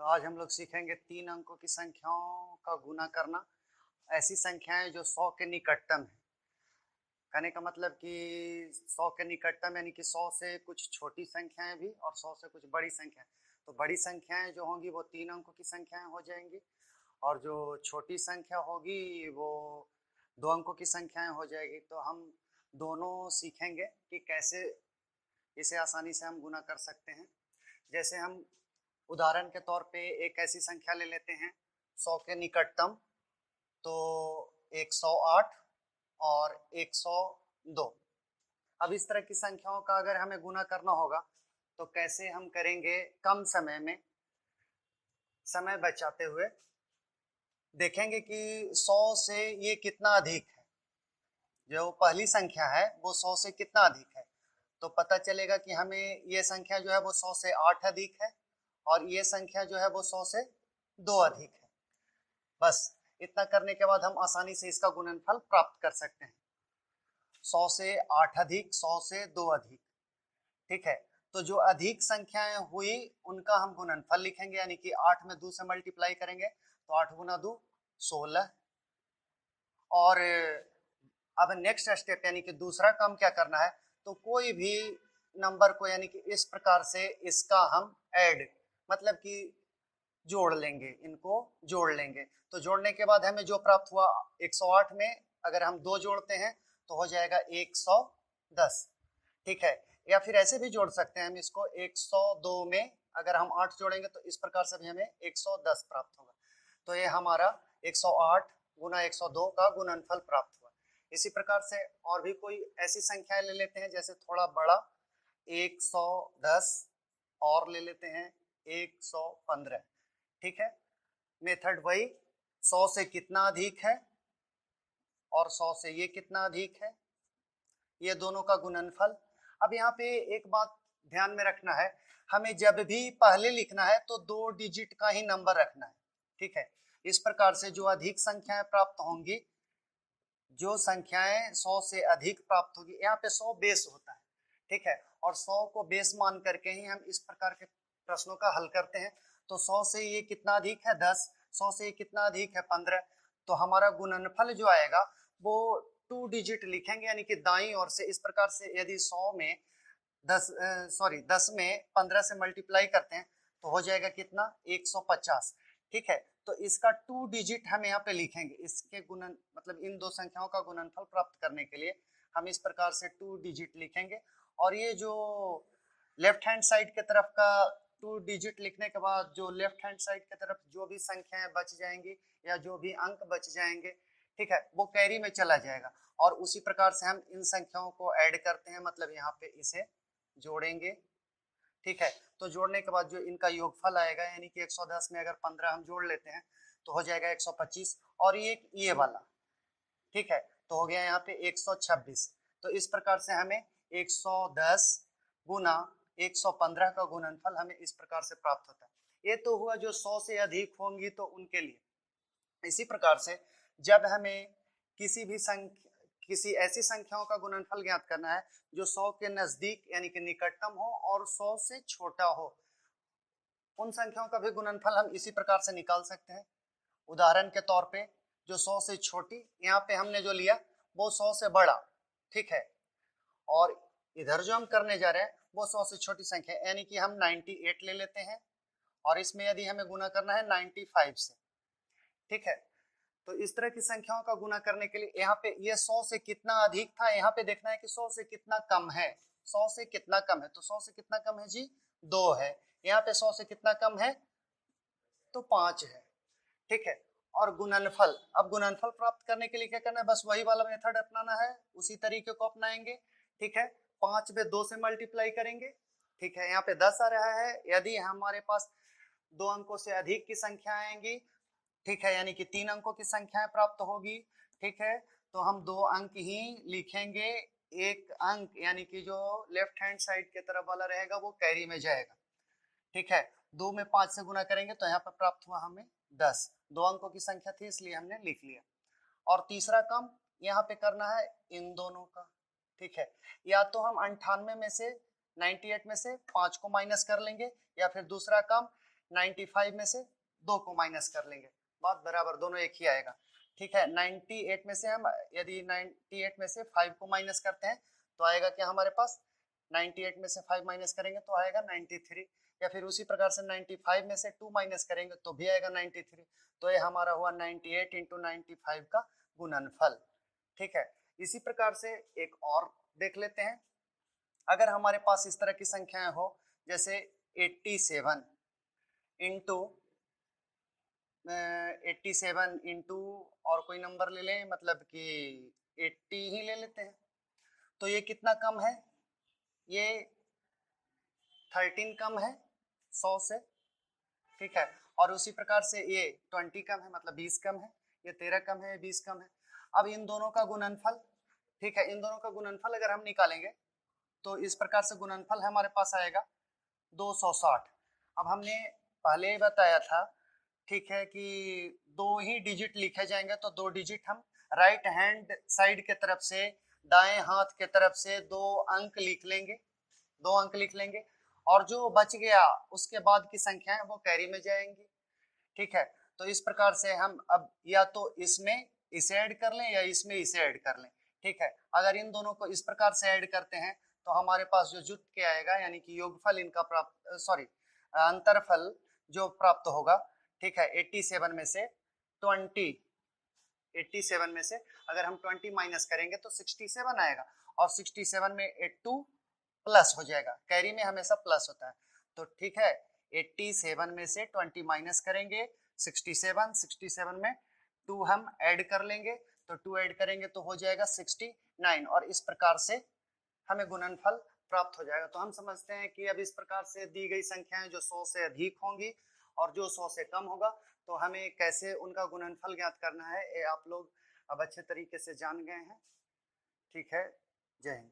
तो आज हम लोग सीखेंगे 3 अंकों की संख्याओं का गुना करना। ऐसी संख्याएं जो 100 के निकटतम है। कहने का मतलब कि 100 के निकटतम यानी कि 100 से कुछ छोटी संख्याएं भी और 100 से कुछ बड़ी संख्याएं। तो बड़ी संख्याएं जो होंगी वो 3 अंकों की संख्याएं हो जाएंगी और जो छोटी संख्या होगी वो 2 अंकों की संख्याएं हो जाएगी। तो हम दोनों सीखेंगे कि कैसे इसे आसानी से हम गुना कर सकते हैं। जैसे हम उदाहरण के तौर पे एक ऐसी संख्या ले लेते हैं 100 के निकटतम, तो 108 और 102। अब इस तरह की संख्याओं का अगर हमें गुना करना होगा तो कैसे हम करेंगे, कम समय में समय बचाते हुए देखेंगे कि 100 से ये कितना अधिक है। जो पहली संख्या है वो 100 से कितना अधिक है, तो पता चलेगा कि हमें ये संख्या जो है वो 100 से 8 अधिक है और ये संख्या जो है वो 100 से 2 अधिक है। बस इतना करने के बाद हम आसानी से इसका गुणनफल प्राप्त कर सकते हैं। 100 से 8 अधिक, 100 से 2 अधिक। ठीक है, तो जो अधिक संख्याएं हुई उनका हम गुणनफल लिखेंगे, यानी कि 8 में 2 से मल्टीप्लाई करेंगे तो 8 गुना 2 16। और अब नेक्स्ट स्टेप यानी कि दूसरा काम क्या करना है, तो कोई भी नंबर को यानी कि इस प्रकार से इसका हम ऐड मतलब कि जोड़ लेंगे, इनको जोड़ लेंगे। तो जोड़ने के बाद हमें जो प्राप्त हुआ 108 में अगर हम 2 जोड़ते हैं तो हो जाएगा 110। ठीक है, या फिर ऐसे भी जोड़ सकते हैं हम इसको 102 में अगर हम 8 जोड़ेंगे तो इस प्रकार से भी हमें 110 प्राप्त होगा। तो ये हमारा 108 गुना 102 का गुणनफल प्राप्त हुआ। इसी प्रकार से और भी कोई ऐसी संख्याएं ले लेते हैं, जैसे थोड़ा बड़ा 110 और ले लेते हैं 115। ठीक है, मेथड वही, 100 से कितना अधिक है और 100 से ये कितना अधिक है, ये दोनों का गुणनफल। अब यहाँ पे एक बात ध्यान में रखना है, हमें जब भी पहले लिखना है तो 2 डिजिट का ही नंबर रखना है। ठीक है, इस प्रकार से जो अधिक संख्याएं प्राप्त होंगी, जो संख्याएं 100 से अधिक प्राप्त होगी, यहाँ पे 100 बेस होता है। ठीक है, और 100 को बेस मान करके ही हम इस प्रकार के प्रश्नों का हल करते हैं। तो 100 से ये कितना अधिक है 10, 100 से ये कितना अधिक है 15। तो हमारा गुणनफल जो आएगा वो 2 डिजिट लिखेंगे, यानी कि दाईं ओर से इस प्रकार से। यदि 100 में 10 में 15 से मल्टीप्लाई करते हैं तो हो जाएगा कितना 150। ठीक है, तो इसका 2 डिजिट हम यहाँ पे लिखेंगे। इसके गुणन मतलब इन दो संख्याओं का गुणनफल प्राप्त करने के लिए हम इस प्रकार से 2 डिजिट लिखेंगे। और ये जो लेफ्ट हैंड साइड के तरफ का 2 डिजिट लिखने के बाद जो लेफ्ट हैंड साइड की तरफ जो भी संख्याएं बच जाएंगी या जो भी अंक बच जाएंगे, ठीक है, वो कैरी में चला जाएगा। और उसी प्रकार से हम इन संख्याओं को ऐड करते हैं, मतलब यहाँ पे इसे जोड़ेंगे। ठीक है, तो जोड़ने के बाद जो इनका योगफल आएगा, यानी कि 110 में अगर 15 हम जोड़ लेते हैं तो हो जाएगा 125। और ये वाला, ठीक है, तो हो गया यहाँ पे 126। तो इस प्रकार से हमें 110 गुना 115 का गुणनफल हमें इस प्रकार से प्राप्त होता है। ये तो हुआ जो 100 से अधिक होंगी तो उनके लिए। इसी प्रकार से जब हमें किसी ऐसी संख्याओं का गुणनफल ज्ञात करना है जो 100 के नजदीक यानी कि निकटतम हो और 100 से छोटा हो, उन संख्याओं का भी गुणनफल हम इसी प्रकार से निकाल सकते हैं। उदाहरण के तौर पे जो 100 से छोटी, यहाँ पे हमने जो लिया वो 100 से बड़ा। ठीक है, और इधर जो हम करने जा रहे हैं वो 100 से छोटी संख्या, यानी कि हम 98 ले लेते हैं और इसमें यदि हमें गुना करना है 95 से। ठीक है, तो इस तरह की संख्याओं का गुना करने के लिए यहाँ पे ये 100 से कितना अधिक था, यहाँ पे देखना है कि 100 से कितना कम है। 100 से कितना कम है, तो 100 से कितना कम है जी 2 है। यहाँ पे 100 से कितना कम है तो 5 है। ठीक है, और गुणनफल, अब गुणनफल प्राप्त करने के लिए क्या करना है, बस वही वाला मेथड अपनाना है, उसी तरीके को अपनाएंगे। ठीक है, 5 में 2 से मल्टीप्लाई करेंगे। ठीक है, यहाँ पे 10 आ रहा है। यदि हमारे पास 2 अंकों से अधिक की संख्या आएंगी, ठीक है, यानी कि 3 अंकों की संख्याएं प्राप्त होगी। ठीक है, तो हम 2 अंक ही लिखेंगे। एक अंक यानी कि जो लेफ्ट हैंड साइड के तरफ वाला रहेगा वो कैरी में जाएगा। ठीक है, 2 में 5 से गुना करेंगे तो यहाँ पर प्राप्त हुआ हमें 10। 2 अंकों की संख्या थी इसलिए हमने लिख लिया। और तीसरा काम यहाँ पे करना है इन दोनों का। ठीक है, या तो हम 98 में से 5 को माइनस कर लेंगे, या फिर दूसरा काम 95 में से 2 को माइनस कर लेंगे, बात बराबर, दोनों एक ही आएगा। ठीक है, 98 में से हम यदि 98 में से 5 को माइनस करते हैं तो आएगा क्या हमारे पास, 98 में से 5 माइनस करेंगे तो आएगा 93, या फिर उसी प्रकार से 95 में से 2 माइनस करेंगे तो भी आएगा 93। तो ये हमारा हुआ 98 इंटू 95 का गुणनफल। ठीक है, इसी प्रकार से एक और देख लेते हैं। अगर हमारे पास इस तरह की संख्याएं हो जैसे 87 इंटू 87 इंटू और कोई नंबर ले लें, मतलब कि 80 ही ले लेते हैं, तो ये कितना कम है, ये 13 कम है 100 से। ठीक है, और उसी प्रकार से ये 20 कम है, मतलब 20 कम है, ये 13 कम है, 20 कम है। अब इन दोनों का गुणनफल, ठीक है, इन दोनों का गुणनफल अगर हम निकालेंगे तो इस प्रकार से गुणनफल हमारे पास आएगा 260। अब हमने पहले ही बताया था, ठीक है, कि 2 ही डिजिट लिखे जाएंगे, तो 2 डिजिट हम राइट हैंड साइड के तरफ से, दाएं हाथ के तरफ से 2 अंक लिख लेंगे, 2 अंक लिख लेंगे, और जो बच गया उसके बाद की संख्या है वो कैरी में जाएंगी। ठीक है, तो इस प्रकार से हम अब या तो इसमें इसे ऐड कर लें या इसमें इसे ऐड कर लें। ठीक है, अगर इन दोनों को इस प्रकार से ऐड करते हैं तो हमारे पास जो जुट के आएगा, यानी कि योगफल इनका प्राप्त, सॉरी अंतरफल जो प्राप्त होगा, ठीक है, 87 में से 20, 87 में से अगर हम 20 माइनस करेंगे तो 67 आएगा, और 67 में 82 प्लस हो जाएगा, कैरी में हमेशा प्लस होता है। तो ठीक है, 87 में से 20 माइनस करेंगे 67, 67 में 2 हम ऐड कर लेंगे, तो 2 ऐड करेंगे तो हो जाएगा 69, और इस प्रकार से हमें गुणनफल प्राप्त हो जाएगा। तो हम समझते हैं कि अब इस प्रकार से दी गई संख्याएं जो 100 से अधिक होंगी और जो 100 से कम होगा, तो हमें कैसे उनका गुणनफल ज्ञात करना है, ये आप लोग अब अच्छे तरीके से जान गए हैं। ठीक है, जय हिंद।